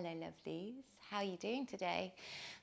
Hello lovelies, how are you doing today?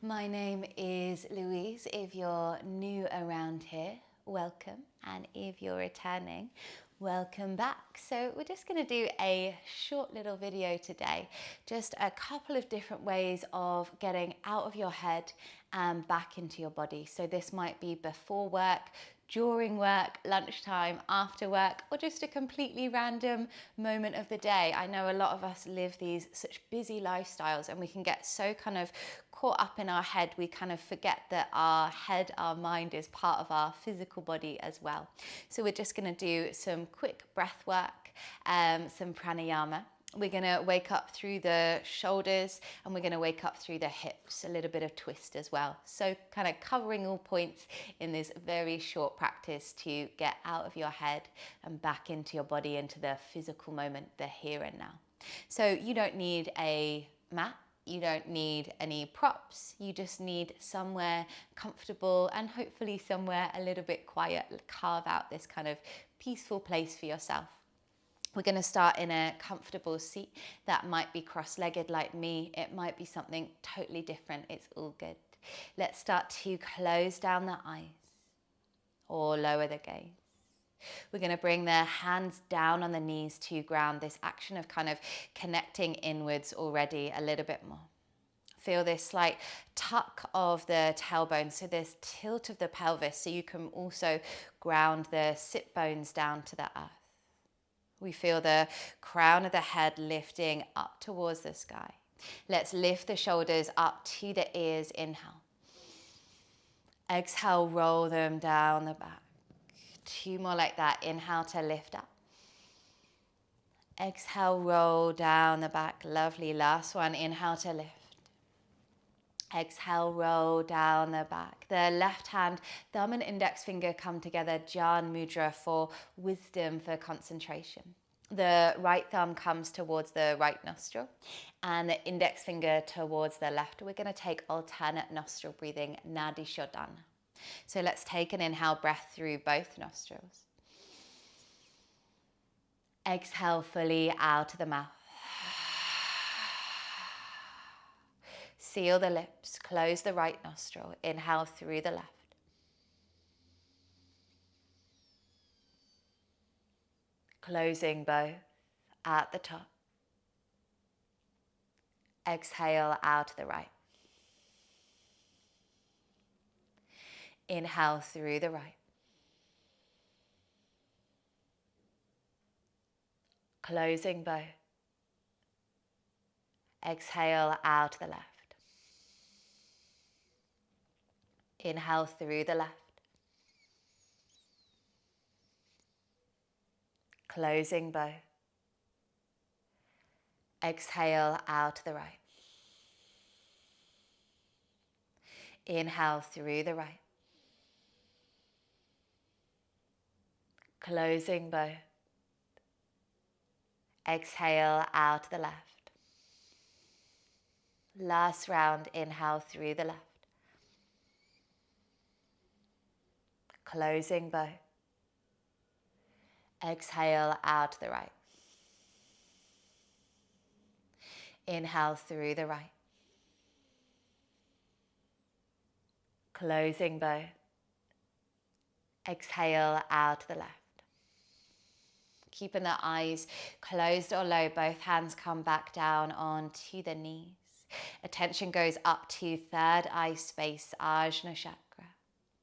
My name is Louise. If you're new around here, welcome, and if you're returning, welcome back. So we're just going to do a short little video today, just a couple of different ways of getting out of your head and back into your body. So this might be before work, during work, lunchtime, after work, or just a completely random moment of the day. I know a lot of us live these such busy lifestyles and we can get so kind of caught up in our head, we kind of forget that our head, our mind is part of our physical body as well. So we're just going to do some quick breath work, some pranayama. We're going to wake up through the shoulders and we're going to wake up through the hips, a little bit of twist as well. So kind of covering all points in this very short practice to get out of your head and back into your body, into the physical moment, the here and now. So you don't need a mat. You don't need any props. You just need somewhere comfortable and hopefully somewhere a little bit quiet. Carve out this kind of peaceful place for yourself. We're going to start in a comfortable seat. That might be cross-legged like me. It might be something totally different. It's all good. Let's start to close down the eyes or lower the gaze. We're going to bring the hands down on the knees to ground, this action of kind of connecting inwards already a little bit more. Feel this slight tuck of the tailbone, so this tilt of the pelvis, so you can also ground the sit bones down to the earth. We feel the crown of the head lifting up towards the sky. Let's lift the shoulders up to the ears, inhale. Exhale, roll them down the back. 2 more like that. Inhale to lift up. Exhale, roll down the back. Lovely. Last one. Inhale to lift. Exhale, roll down the back. The left hand, thumb and index finger come together, Jhana Mudra, for wisdom, for concentration. The right thumb comes towards the right nostril and the index finger towards the left. We're going to take alternate nostril breathing, Nadi Shodhana. So let's take an inhale breath through both nostrils. Exhale fully out of the mouth. Seal the lips, close the right nostril, inhale through the left. Closing both at the top. Exhale out the right. Inhale through the right. Closing both. Exhale out the left. Inhale through the left. Closing both. Exhale out the right. Inhale through the right. Closing both. Exhale out the left. Last round, inhale through the left. Closing both. Exhale out the right. Inhale through the right. Closing both. Exhale out the left. Keeping the eyes closed or low, both hands come back down onto the knees. Attention goes up to third eye space, Ajna Chakra.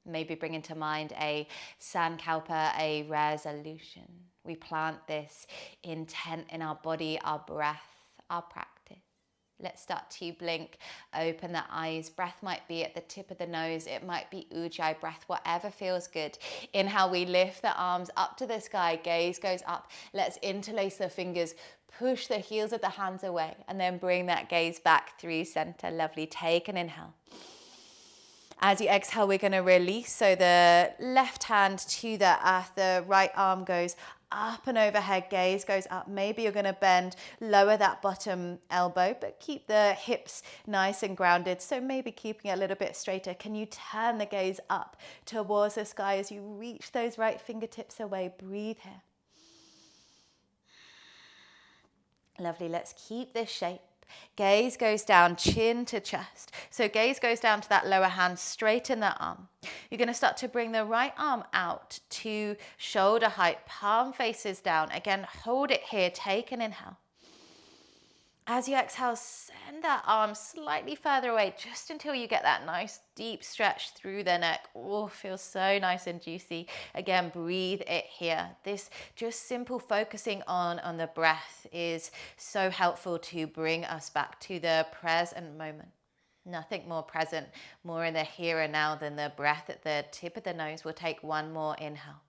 Maybe bring into mind a Sankalpa, a resolution. We plant this intent in our body, our breath, our practice. Let's start to blink, open the eyes. Breath might be at the tip of the nose. It might be Ujjayi breath, whatever feels good. Inhale, we lift the arms up to the sky. Gaze goes up. Let's interlace the fingers. Push the heels of the hands away and then bring that gaze back through center. Lovely. Take an inhale. As you exhale, we're going to release. So the left hand to the earth, the right arm goes up and overhead, gaze goes up. Maybe you're going to bend, lower that bottom elbow, but keep the hips nice and grounded. So maybe keeping it a little bit straighter. Can you turn the gaze up towards the sky as you reach those right fingertips away? Breathe here. Lovely. Let's keep this shape. Gaze goes down, chin to chest. So gaze goes down to that lower hand, straighten the arm. You're going to start to bring the right arm out to shoulder height, palm faces down. Again, hold it here, take an inhale. As you exhale, send that arm slightly further away just until you get that nice deep stretch through the neck. Oh, feels so nice and juicy. Again, breathe it here. This just simple focusing on the breath is so helpful to bring us back to the present moment. Nothing more present, more in the here and now than the breath at the tip of the nose. We'll take one more inhale.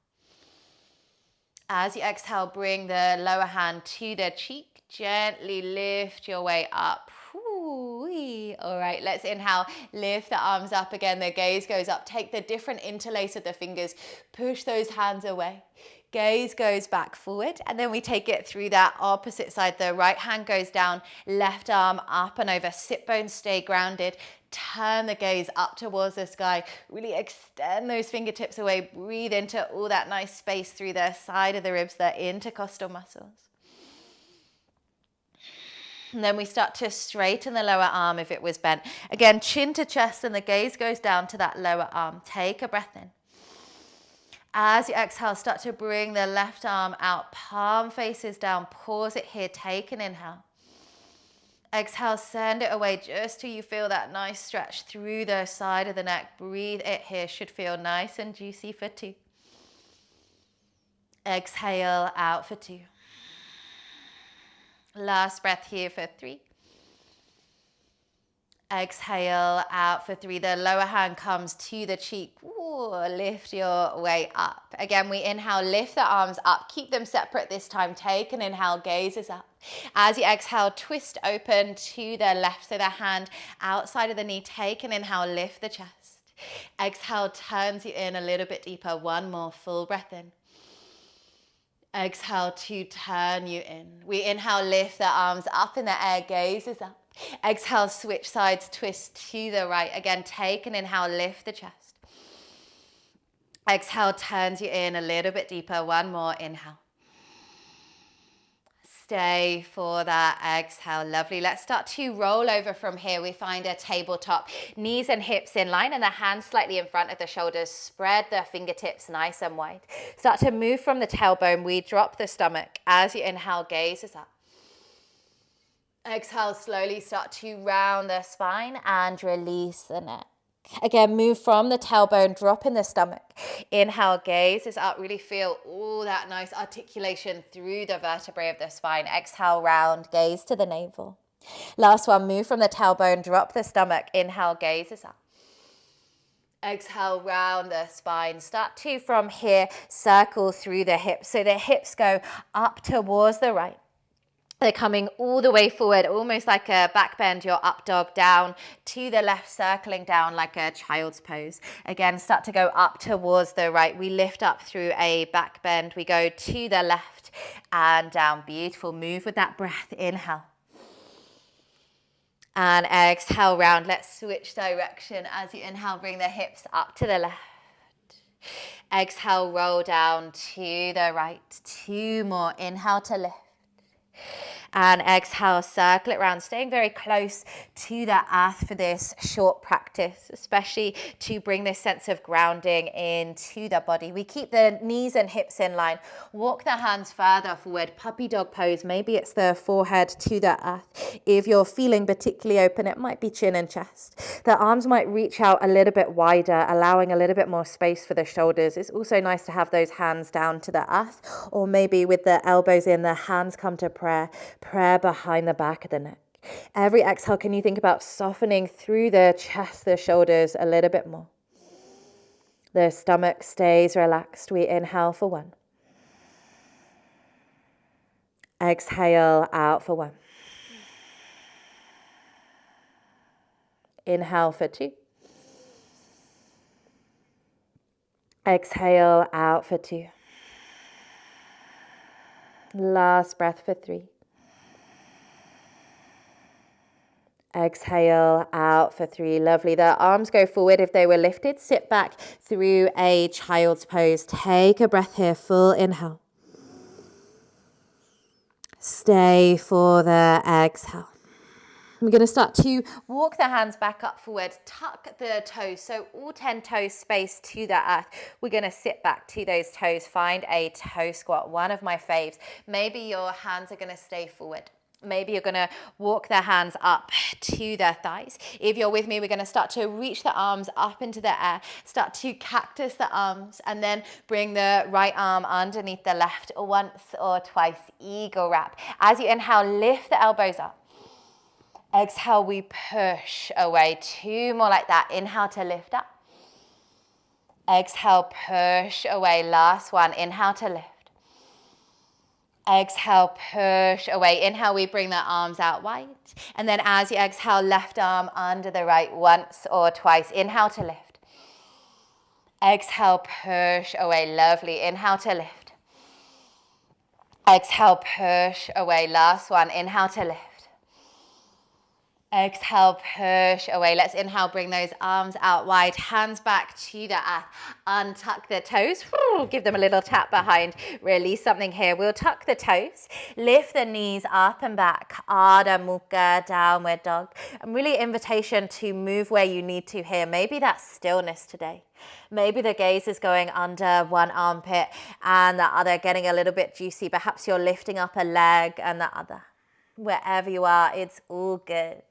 As you exhale, bring the lower hand to the cheek. Gently lift your way up. Ooh-wee. All right, let's inhale. Lift the arms up again. The gaze goes up. Take the different interlace of the fingers. Push those hands away. Gaze goes back forward, and then we take it through that opposite side. The right hand goes down, left arm up and over. Sit bones stay grounded. Turn the gaze up towards the sky. Really extend those fingertips away. Breathe into all that nice space through the side of the ribs, the intercostal muscles. And then we start to straighten the lower arm if it was bent. Again, chin to chest, and the gaze goes down to that lower arm. Take a breath in. As you exhale, start to bring the left arm out, palm faces down. Pause it here, take an inhale. Exhale, send it away just till you feel that nice stretch through the side of the neck. Breathe it here, should feel nice and juicy for 2. Exhale out for 2. Last breath here for 3. Exhale out for 3. The lower hand comes to the cheek. Ooh, lift your way up. Again, we inhale, lift the arms up. Keep them separate this time. Take an inhale, gaze is up. As you exhale, twist open to the left. So the hand outside of the knee. Take an inhale, lift the chest. Exhale, turns you in a little bit deeper. One more full breath in. Exhale to turn you in. We inhale, lift the arms up in the air, gaze is up. Exhale, switch sides, twist to the right. Again, take an inhale, lift the chest. Exhale, turns you in a little bit deeper. One more inhale. Stay for that exhale. Lovely. Let's start to roll over from here. We find a tabletop. Knees and hips in line and the hands slightly in front of the shoulders. Spread the fingertips nice and wide. Start to move from the tailbone. We drop the stomach. As you inhale, gaze is up. Exhale, slowly start to round the spine and release the neck. Again, move from the tailbone, drop in the stomach. Inhale, gaze is up. Really feel all that nice articulation through the vertebrae of the spine. Exhale, round, gaze to the navel. Last one, move from the tailbone, drop the stomach. Inhale, gaze is up. Exhale, round the spine. Start to, from here, circle through the hips. So the hips go up towards the right. They're coming all the way forward, almost like a back bend, your up dog, down to the left, circling down like a child's pose. Again, start to go up towards the right. We lift up through a back bend. We go to the left and down. Beautiful. Move with that breath. Inhale. And exhale, round. Let's switch direction. As you inhale, bring the hips up to the left. Exhale, roll down to the right. 2 more. Inhale to lift. And exhale, circle it around, staying very close to the earth for this short practice, especially to bring this sense of grounding into the body. We keep the knees and hips in line. Walk the hands further forward, puppy dog pose. Maybe it's the forehead to the earth. If you're feeling particularly open, it might be chin and chest. The arms might reach out a little bit wider, allowing a little bit more space for the shoulders. It's also nice to have those hands down to the earth, or maybe with the elbows in, the hands come to prayer behind the back of the neck. Every exhale, can you think about softening through the chest, the shoulders a little bit more? The stomach stays relaxed. We inhale for 1. Exhale out for 1. Inhale for 2. Exhale out for 2. Last breath for 3. Exhale out for 3. Lovely. The arms go forward if they were lifted. Sit back through a child's pose. Take a breath here. Full inhale. Stay for the exhale. We're going to start to walk the hands back up forward, tuck the toes, so all 10 toes spaced to the earth. We're going to sit back to those toes, find a toe squat, one of my faves. Maybe your hands are going to stay forward. Maybe you're going to walk the hands up to the thighs. If you're with me, we're going to start to reach the arms up into the air, start to cactus the arms, and then bring the right arm underneath the left once or twice, eagle wrap. As you inhale, lift the elbows up. Exhale, we push away. 2 more like that. Inhale to lift up. Exhale, push away. Last one. Inhale to lift. Exhale, push away. Inhale, we bring the arms out wide. And then as you exhale, left arm under the right once or twice. Inhale to lift. Exhale, push away. Lovely. Inhale to lift. Exhale, push away. Last one. Inhale to lift. Exhale, push away. Let's inhale, bring those arms out wide, hands back to the earth. Untuck the toes. Give them a little tap behind. Release something here. We'll tuck the toes. Lift the knees up and back. Adho Mukha, downward dog. And really invitation to move where you need to here. Maybe that's stillness today. Maybe the gaze is going under one armpit and the other getting a little bit juicy. Perhaps you're lifting up a leg and the other. Wherever you are, it's all good.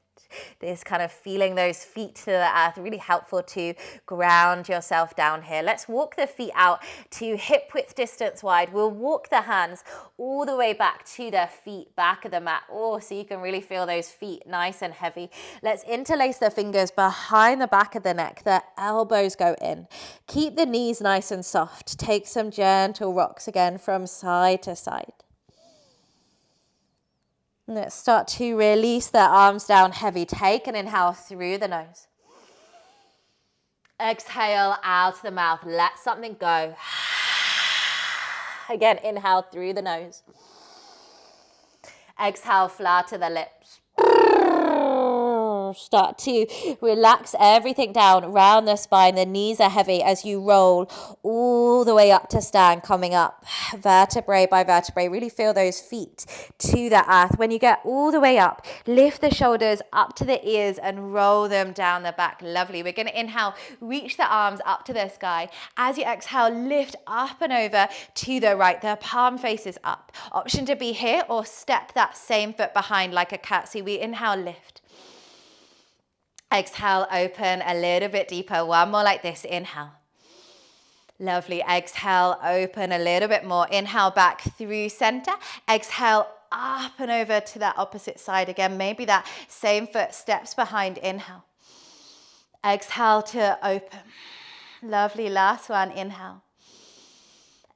This kind of feeling those feet to the earth, really helpful to ground yourself down here. Let's walk the feet out to hip width distance wide. We'll walk the hands all the way back to the feet, back of the mat. Oh, so you can really feel those feet nice and heavy. Let's interlace the fingers behind the back of the neck. The elbows go in. Keep the knees nice and soft. Take some gentle rocks again from side to side. Let's start to release the arms down heavy. Take an inhale through the nose. Exhale out of the mouth. Let something go. Again, inhale through the nose. Exhale, flutter the lips. Start to relax everything down around the spine. The knees are heavy as you roll all the way up to stand, coming up vertebrae by vertebrae. Really feel those feet to the earth. When you get all the way up, lift the shoulders up to the ears and roll them down the back. Lovely. We're going to inhale, reach the arms up to the sky. As you exhale, lift up and over to the right. The palm faces up. Option to be here or step that same foot behind like a curtsy. We inhale, lift. Exhale, open a little bit deeper. One more like this. Inhale. Lovely. Exhale, open a little bit more. Inhale back through center. Exhale, up and over to that opposite side again. Maybe that same foot steps behind. Inhale. Exhale to open. Lovely. Last one. Inhale.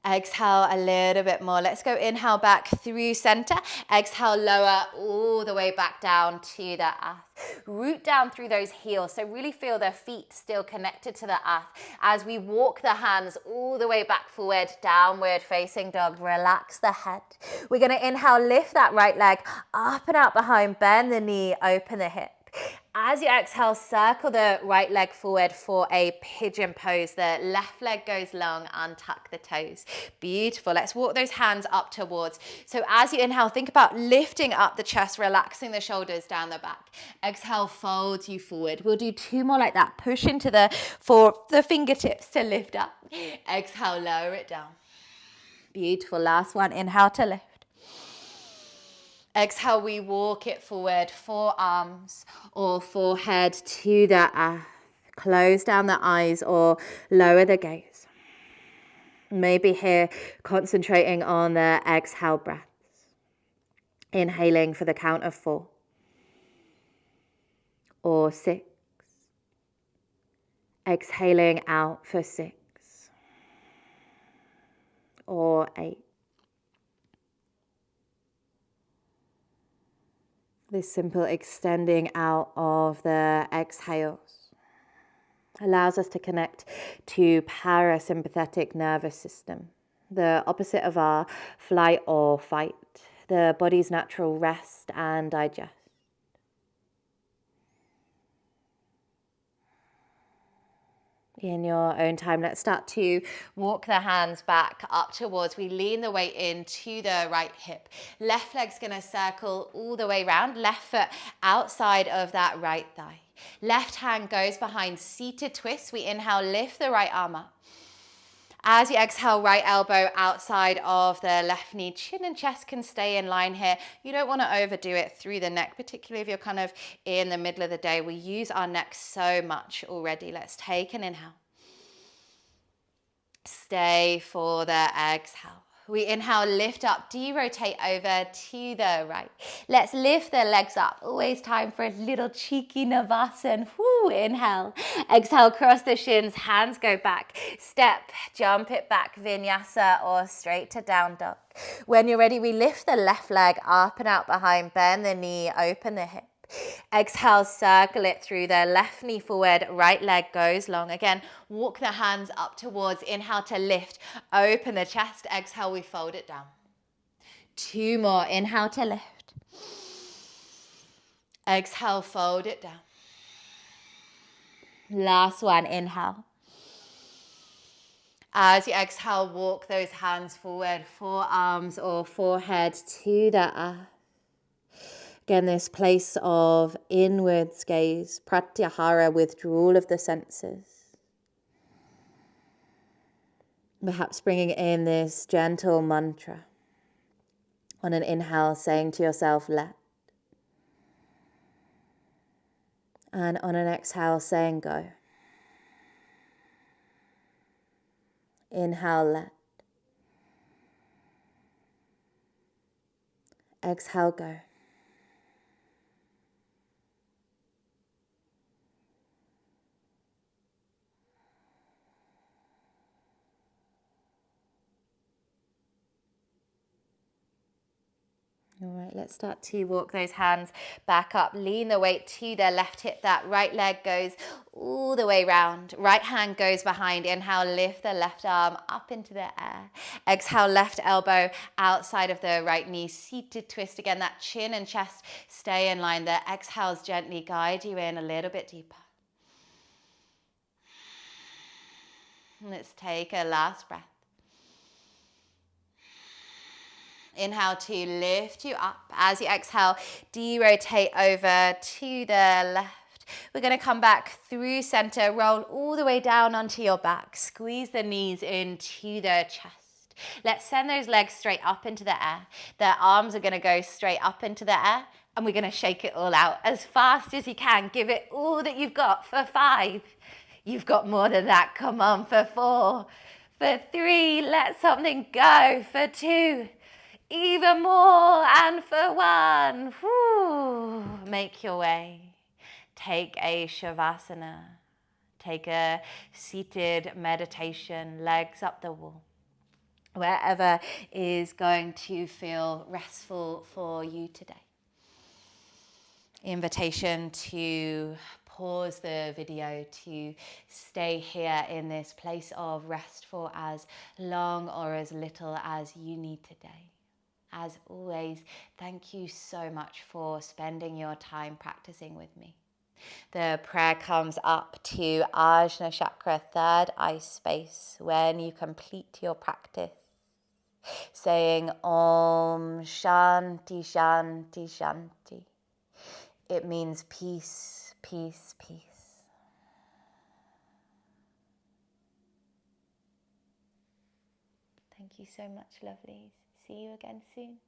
Exhale a little bit more. Let's go inhale back through center. Exhale, lower all the way back down to the earth. Root down through those heels. So really feel the feet still connected to the earth. As we walk the hands all the way back forward, downward facing dog. Relax the head. We're going to inhale, lift that right leg up and out behind. Bend the knee, open the hip. As you exhale, circle the right leg forward for a pigeon pose. The left leg goes long, untuck the toes. Beautiful. Let's walk those hands up towards. So as you inhale, think about lifting up the chest, relaxing the shoulders down the back. Exhale, fold you forward. We'll do 2 more like that. Push into the fingertips to lift up. Exhale, lower it down. Beautiful. Last one. Inhale to lift. Exhale, we walk it forward, forearms or forehead to the earth. Close down the eyes or lower the gaze. Maybe here, concentrating on the exhale breaths. Inhaling for the count of 4 or 6. Exhaling out for 6 or 8. This simple extending out of the exhales allows us to connect to parasympathetic nervous system, the opposite of our flight or fight, the body's natural rest and digest. in your own time. Let's start to walk the hands back up towards. We lean the weight into the right hip. Left leg's going to circle all the way around. Left foot outside of that right thigh. Left hand goes behind, seated twist. We inhale, lift the right arm up. As you exhale, right elbow outside of the left knee. Chin and chest can stay in line here. You don't want to overdo it through the neck, particularly if you're kind of in the middle of the day. We use our neck so much already. Let's take an inhale. Stay for the exhale. We inhale, lift up, de-rotate over to the right. Let's lift the legs up. Always time for a little cheeky Navasana. Woo, inhale. Exhale, cross the shins, hands go back. Step, jump it back, Vinyasa or straight to down dog. When you're ready, we lift the left leg up and out behind, bend the knee, open the hip. Exhale, circle it through the left knee forward, right leg goes long. Again, walk the hands up towards, inhale to lift, open the chest. Exhale, we fold it down. 2 more, inhale to lift. Exhale, fold it down. Last one, inhale. As you exhale, walk those hands forward, forearms or forehead to the earth. Again, this place of inwards gaze, pratyahara, withdrawal of the senses. Perhaps bringing in this gentle mantra. On an inhale, saying to yourself, let. And on an exhale, saying, go. Inhale, let. Exhale, go. All right, let's start to walk those hands back up. Lean the weight to the left hip. That right leg goes all the way round. Right hand goes behind. Inhale, lift the left arm up into the air. Exhale, left elbow outside of the right knee. Seated twist again. That chin and chest stay in line. The exhales gently guide you in a little bit deeper. Let's take a last breath. Inhale to lift you up. As you exhale, de-rotate over to the left. We're going to come back through center, roll all the way down onto your back. Squeeze the knees into the chest. Let's send those legs straight up into the air. The arms are going to go straight up into the air, and we're going to shake it all out as fast as you can. Give it all that you've got for 5. You've got more than that. Come on, for 4. For 3, let something go. For 2. Even more, and for 1, whoo, make your way. Take a shavasana. Take a seated meditation, legs up the wall. Wherever is going to feel restful for you today. Invitation to pause the video, to stay here in this place of rest for as long or as little as you need today. As always, thank you so much for spending your time practicing with me. The prayer comes up to Ajna Chakra, third eye space, when you complete your practice, saying Om Shanti Shanti Shanti. It means peace, peace, peace. Thank you so much, lovelies. See you again soon.